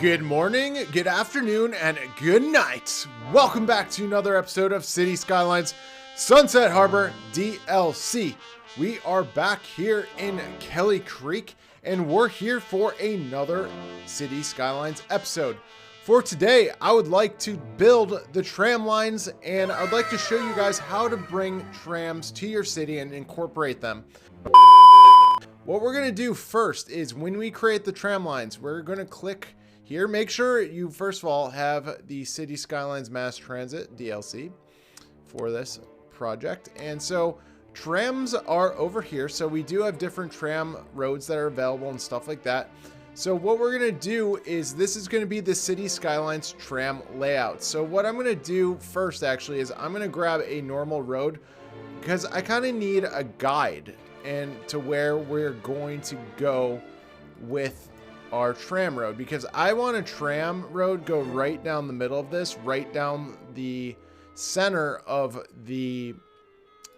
Good morning, good afternoon, and good night. Welcome back to another episode of City Skylines Sunset Harbor DLC. We are back here in Kelly Creek, and we're here for another City Skylines episode. For today, I would like to build the tram lines, and I'd like to show you guys how to bring trams to your city and incorporate them. What we're going to do first is when we create the tram lines, we're going to click here. Make sure you first of all have the City Skylines Mass Transit DLC for this project. And so trams are over here. So we do have different tram roads that are available and stuff like that. So what we're going to do is this is going to be the City Skylines tram layout. So what I'm going to do first actually is I'm going to grab a normal road because I kind of need a guide and to where we're going to go with our tram road, because I want a tram road go right down the middle of this, right down the center of the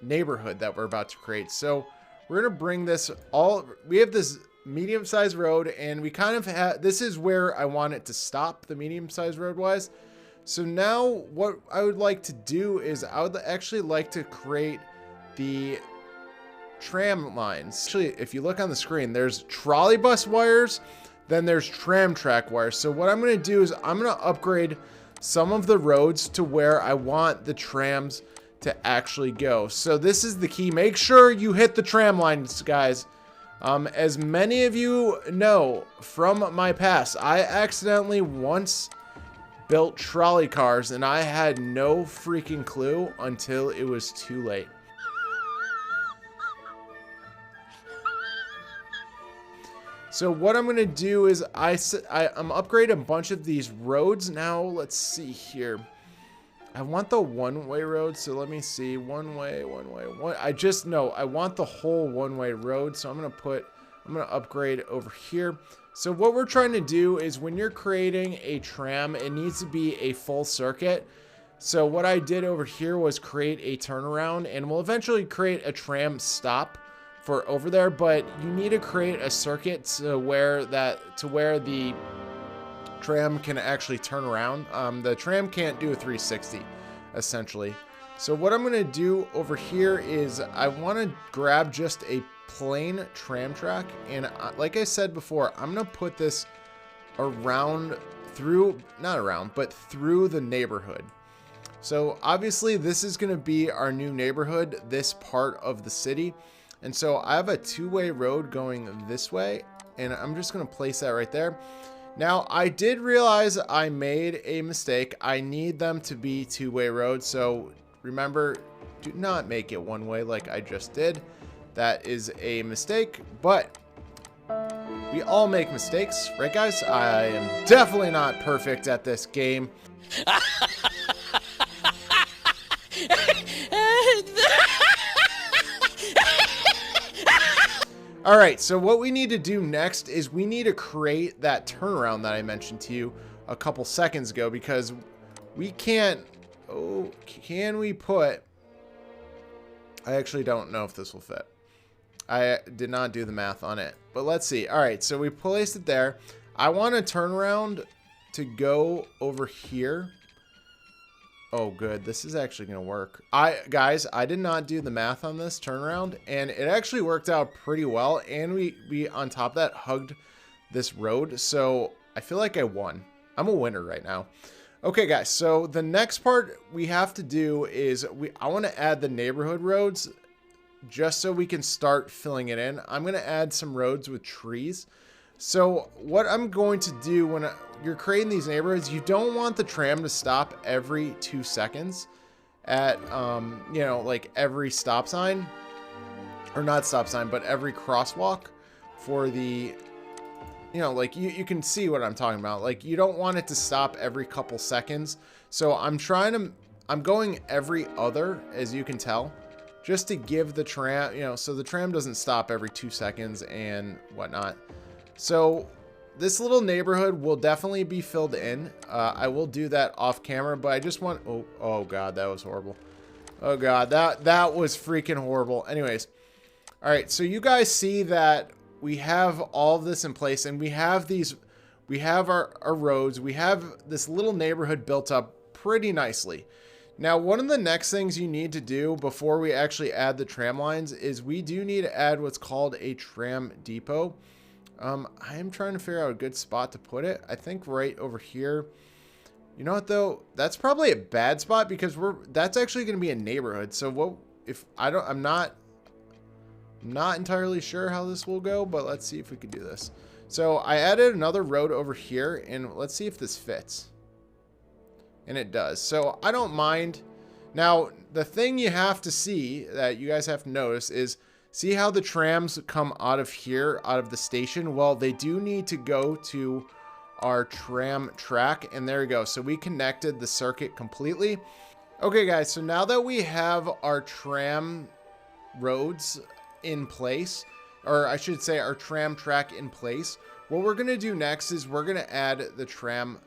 neighborhood that we're about to create. So we're going to bring this all, we have this medium-sized road, and we kind of have, this is where I want it to stop, the medium-sized road wise. So now what I would like to do is I would actually like to create the tram lines. Actually, if you look on the screen, there's trolley bus wires, then there's tram track wires. So what I'm going to do is I'm going to upgrade some of the roads to where I want the trams to actually go. So this is the key. Make sure you hit the tram lines, guys. As many of you know from my past, I accidentally once built trolley cars and I had no freaking clue until it was too late. So what I'm going to do is I'm upgrading a bunch of these roads. Now let's see here. I want the one-way road. So let me see. One way. I want the whole one-way road. So I'm going to upgrade over here. So what we're trying to do is when you're creating a tram, it needs to be a full circuit. So what I did over here was create a turnaround, and we'll eventually create a tram stop for over there, but you need to create a circuit to where the tram can actually turn around. The tram can't do a 360 essentially. So what I'm going to do over here is I want to grab just a plain tram track, and like I said before, I'm going to put this around through the neighborhood. So obviously this is going to be our new neighborhood, this part of the city. And so I have a two-way road going this way, and I'm just going to place that right there. Now, I did realize I made a mistake. I need them to be two-way roads. So remember, do not make it one way like I just did. That is a mistake, but we all make mistakes, right guys? I am definitely not perfect at this game. All right, so what we need to do next is we need to create that turnaround that I mentioned to you a couple seconds ago, because we can't, can we put, I actually don't know if this will fit. I did not do the math on it, but let's see. All right, so we placed it there. I want a turnaround to go over here. Oh, good. This is actually going to work. Guys, I did not do the math on this turnaround, and it actually worked out pretty well. And we on top of that hugged this road. So I feel like I won. I'm a winner right now. Okay, guys. So the next part we have to do is I want to add the neighborhood roads just so we can start filling it in. I'm going to add some roads with trees. So what I'm going to do when you're creating these neighborhoods, you don't want the tram to stop every 2 seconds at, you know, like every stop sign, or not stop sign, but every crosswalk for the, you know, like you can see what I'm talking about. Like you don't want it to stop every couple seconds. So I'm going every other, as you can tell, just to give the tram, you know, so the tram doesn't stop every 2 seconds and whatnot. So this little neighborhood will definitely be filled in. I will do that off camera, but I just want, oh God, that was horrible. Oh God, that was freaking horrible. Anyways, all right, so you guys see that we have all of this in place, and we have our roads, we have this little neighborhood built up pretty nicely. Now, one of the next things you need to do before we actually add the tram lines is we do need to add what's called a tram depot. I am trying to figure out a good spot to put it. I think right over here. You know what though? That's probably a bad spot because that's actually going to be a neighborhood. So what if I'm not entirely sure how this will go, but let's see if we can do this. So I added another road over here, and let's see if this fits. And it does. So I don't mind. Now, the thing you have to see that you guys have to notice is, see how the trams come out of here, out of the station? Well, they do need to go to our tram track, and there we go. So we connected the circuit completely. Okay, guys, so now that we have our tram roads in place, or I should say our tram track in place, what we're going to do next is we're going to add the tram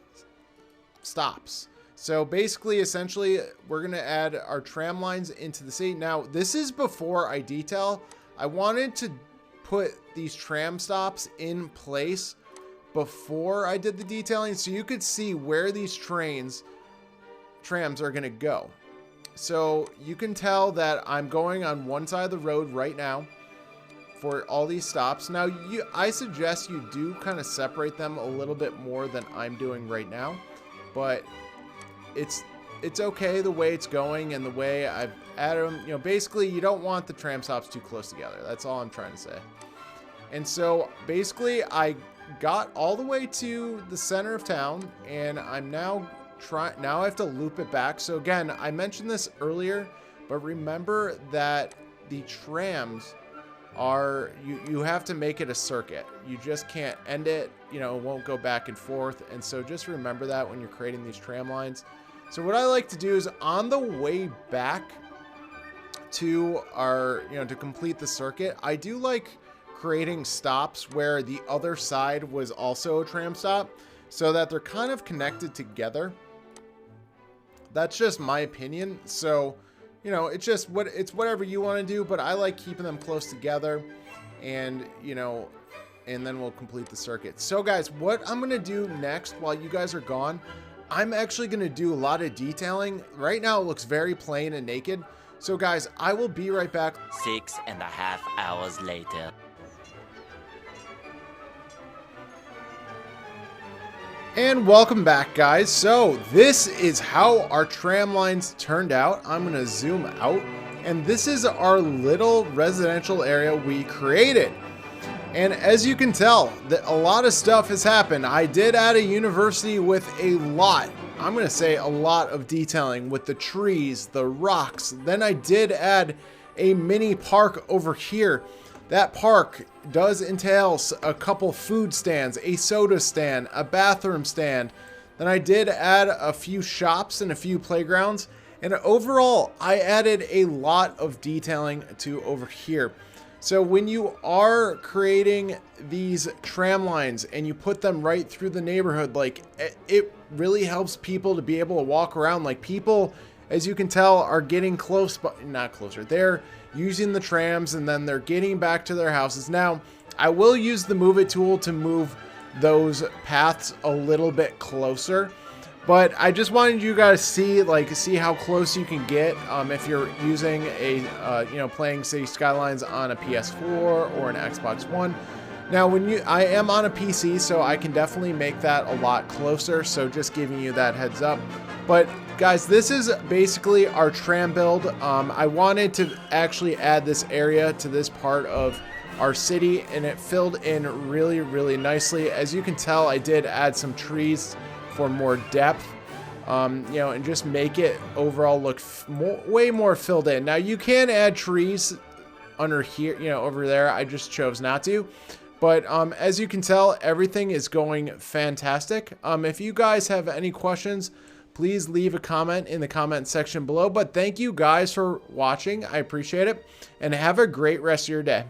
stops. So basically, essentially, we're going to add our tram lines into the city. Now, this is before I detail. I wanted to put these tram stops in place before I did the detailing, so you could see where these trams are going to go. So you can tell that I'm going on one side of the road right now for all these stops. Now, I suggest you do kind of separate them a little bit more than I'm doing right now, but it's okay the way it's going and the way I've added them. You know, basically, you don't want the tram stops too close together. That's all I'm trying to say. And so basically, I got all the way to the center of town, and I'm now I have to loop it back. So again, I mentioned this earlier, but remember that the trams are, you have to make it a circuit. You just can't end it, you know, it won't go back and forth. And so just remember that when you're creating these tram lines. So what I like to do is on the way back to our, you know, to complete the circuit, I do like creating stops where the other side was also a tram stop so that they're kind of connected together. That's just my opinion. So, you know, it's whatever you want to do, but I like keeping them close together, and, you know, and then we'll complete the circuit. So guys, what I'm going to do next while you guys are gone, I'm actually going to do a lot of detailing. Right now it looks very plain and naked. So guys, I will be right back. 6.5 hours later. And welcome back, guys. So this is how our tram lines turned out. I'm going to zoom out, and this is our little residential area we created. And as you can tell, a lot of stuff has happened. I did add a university with a lot, I'm going to say a lot of detailing with the trees, the rocks. Then I did add a mini park over here. That park does entail a couple food stands, a soda stand, a bathroom stand. Then I did add a few shops and a few playgrounds. And overall, I added a lot of detailing to over here. So when you are creating these tram lines and you put them right through the neighborhood, like, it really helps people to be able to walk around. Like, people, as you can tell, are getting close, but not closer. They're using the trams, and then they're getting back to their houses. Now, I will use the move it tool to move those paths a little bit closer, but I just wanted you guys to see how close you can get if you're using a you know, playing City Skylines on a PS4 or an Xbox One. Now, I am on a PC, so I can definitely make that a lot closer, so just giving you that heads up. But guys, this is basically our tram build. I wanted to actually add this area to this part of our city, and it filled in really, really nicely. As you can tell, I did add some trees for more depth, you know, and just make it overall look way more filled in. Now, you can add trees under here, you know, over there. I just chose not to. But as you can tell, everything is going fantastic. If you guys have any questions, please leave a comment in the comment section below. But thank you guys for watching. I appreciate it. And have a great rest of your day.